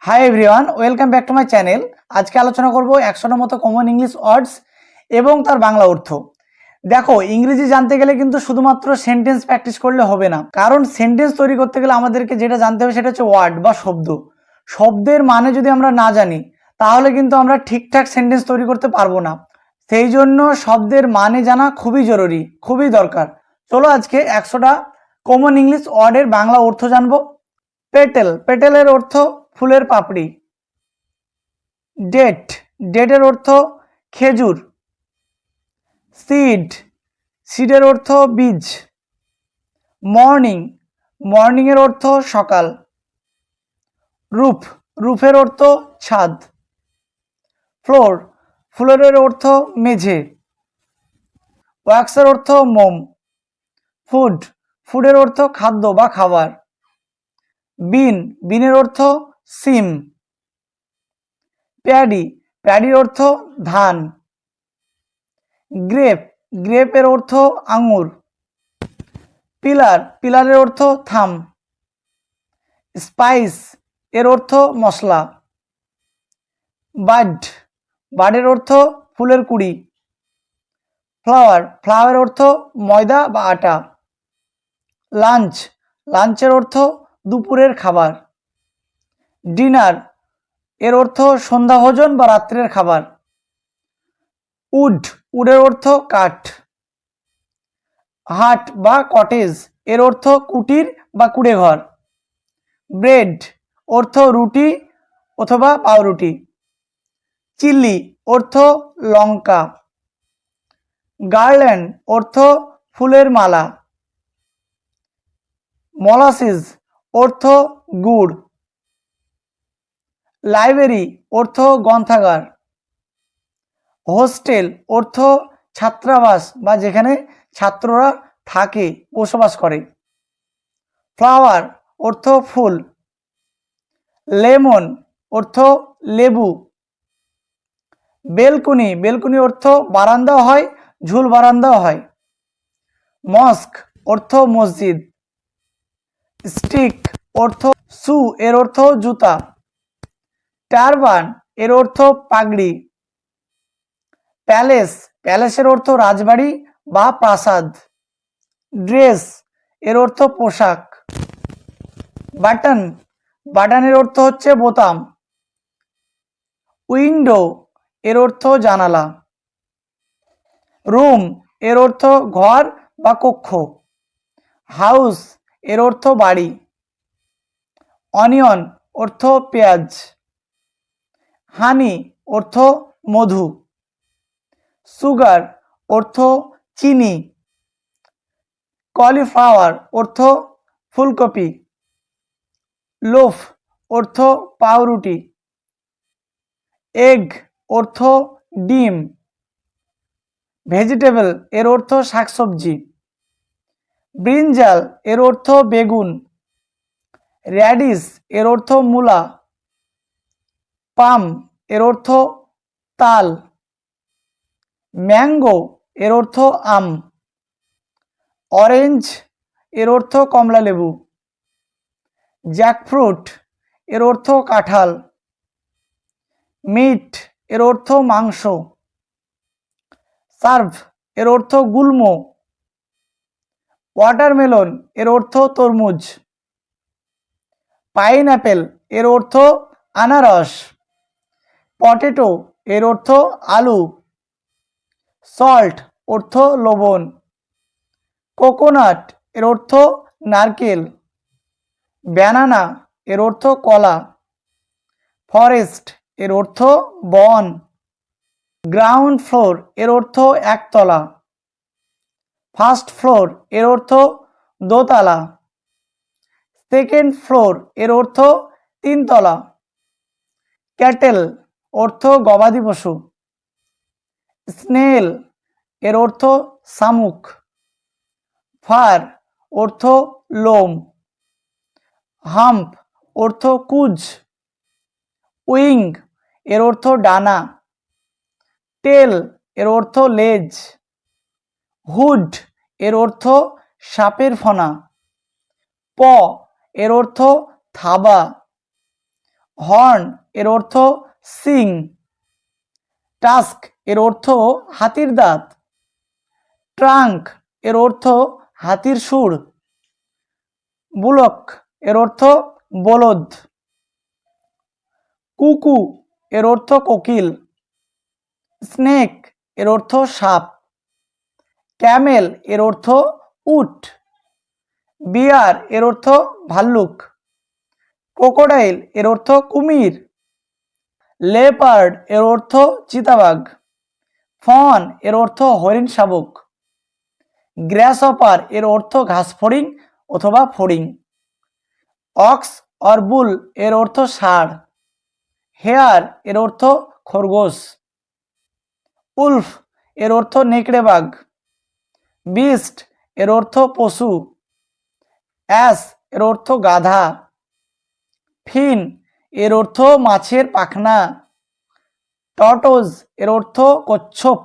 Hi everyone, welcome back to my channel. আজকে আলোচনা করব 100টার মতো কমন ইংলিশ ওয়ার্ডস এবং তার বাংলা অর্থ। দেখো, ইংরেজি জানতে গেলে কিন্তু শুধুমাত্র সেন্টেন্স প্র্যাকটিস করলে হবে না, কারণ সেন্টেন্স তৈরি করতে গেলে আমাদেরকে যেটা জানতে হবে সেটা হচ্ছে ওয়ার্ড বা শব্দ। শব্দের মানে যদি আমরা না জানি তাহলে কিন্তু আমরা ঠিকঠাক সেন্টেন্স তৈরি করতে পারবো না। সেই জন্য শব্দের মানে জানা খুবই জরুরি, খুবই দরকার। চলো আজকে 100টা কমন ইংলিশ ওয়ার্ডের বাংলা অর্থ জানবো। পেটেল, পেটেলের অর্থ ফুলের পাপড়ি। ডেট, ডেটের অর্থ খেজুর। সিড, সিডের অর্থ বীজ। মর্নিং, মর্নিংয়ের অর্থ সকাল। রুফ, রুফের অর্থ ছাদ। ফ্লোর, ফ্লোরের অর্থ মেঝে। ওয়াক্সের অর্থ মোম। ফুড, ফুডের অর্থ খাদ্য বা খাবার। বিন, বিনের অর্থ সিম। প্যাডি, প্যাডির অর্থ ধান। গ্রেপ, গ্রেপের অর্থ আঙুর। পিলার, পিলারের অর্থ থাম। স্পাইস, এর অর্থ মশলা। বাড, বাডের অর্থ ফুলের কুড়ি। ফ্লাওয়ার, ফ্লাওয়ারের অর্থ ময়দা বা আটা। লাঞ্চ, লাঞ্চের অর্থ দুপুরের খাবার। ডিনার, এর অর্থ সন্ধ্যাভোজন বা রাত্রের খাবার। উড, উডের অর্থ কাঠ। হাট বা কটেজ, এর অর্থ কুটির বা কুড়ে ঘর। ব্রেড, অর্থ রুটি অথবা পাউরুটি। চিল্লি, অর্থ লঙ্কা। গার্ল্যান্ড, অর্থ ফুলের মালা। মলাসিস, অর্থ গুড়। লাইব্রেরি, অর্থ গ্রন্থাগার। হোস্টেল, অর্থ ছাত্রাবাস বা যেখানে ছাত্ররা থাকে, বসবাস করে। ফ্লাওয়ার, অর্থ ফুল। লেমন, অর্থ লেবু। বেলকনি, বেলকনি অর্থ বারান্দাও হয়, ঝুল বারান্দাও হয়। মস্ক, অর্থ মসজিদ। স্টিক, অর্থ শু, এর অর্থ জুতা। টারবান, এর অর্থ পাগড়ি। প্যালেস, প্যালেসের অর্থ রাজবাড়ি বা প্রাসাদ। ড্রেস, এর অর্থ পোশাক। বাটন, বাটনের অর্থ হচ্ছে বোতাম। উইন্ডো, এর অর্থ জানালা। রুম, এর অর্থ ঘর বা কক্ষ। হাউস, এর অর্থ বাড়ি। অনিয়ন, অর্থ পেঁয়াজ। হানি, অর্থ মধু। সুগার, অর্থ চিনি। কলিফ্লাওয়ার, অর্থ ফুলকপি। লোফ, অর্থ পাউরুটি। এগ, অর্থ ডিম। ভেজিটেবল, এর অর্থ শাকসবজি। ব্রিঞ্জাল, এর অর্থ বেগুন। র্যাডিশ, এর অর্থ মূলা। পাম, এর অর্থ তাল। ম্যাঙ্গো, এর অর্থ আম। অরেঞ্জ, এর অর্থ কমলা লেবু। জ্যাকফ্রুট, এর অর্থ কাঁঠাল। মিট, এর অর্থ মাংস। সার্ভ, এর অর্থ গুল্ম। ওয়াটারমেলন, এর অর্থ তরমুজ। পাইনঅ্যাপেল, এর অর্থ আনারস। পটেটো, এর অর্থ আলু। সল্ট, অর্থ লবণ। কোকোনাট, এর অর্থ নারকেল। ব্যানানা, এর অর্থ কলা। ফরেস্ট, এর অর্থ বন। গ্রাউন্ড ফ্লোর, এর অর্থ একতলা। ফার্স্ট ফ্লোর, এর অর্থ দোতলা। সেকেন্ড ফ্লোর, এর অর্থ তিনতলা। ক্যাটেল, অর্থ গবাদি পশু। স্নেল, এর অর্থ শামুক। ফার, অর্থ লোম। হাম্প, অর্থ কুজ। উইং, এর অর্থ ডানা। টেল, এর অর্থ লেজ। হুড, এর অর্থ সাপের ফনা। প, এর অর্থ থাবা। হর্ন এর অর্থ সিং, টাস্ক এর অর্থ হাতির দাঁত, ট্রাঙ্ক এর অর্থ হাতির সুর, বুলক এর অর্থ বলদ, কুকু এর অর্থ কোকিল, স্নেক এর অর্থ সাপ, ক্যামেল এর অর্থ উট, বিয়ার এর অর্থ ভাল্লুক, ক্রোকোডাইল এর অর্থ কুমির, লেপার্ড এর অর্থ চিতাবাঘ, ফন এর অর্থ হরিণ শাবক, গ্রাসহপার এর অর্থ ঘাসফড়িং অথবা ফড়িং, অক্স অর বুল এর অর্থ ষাঁড়, হেয়ার এর অর্থ খরগোশ, উলফ এর অর্থ নেকড়ে বাঘ, বিস্ট এর অর্থ পশু, অ্যাস এর অর্থ গাধা, ফিন এর অর্থ মাছের পাখনা, টর্টোজ এর অর্থ কচ্ছপ।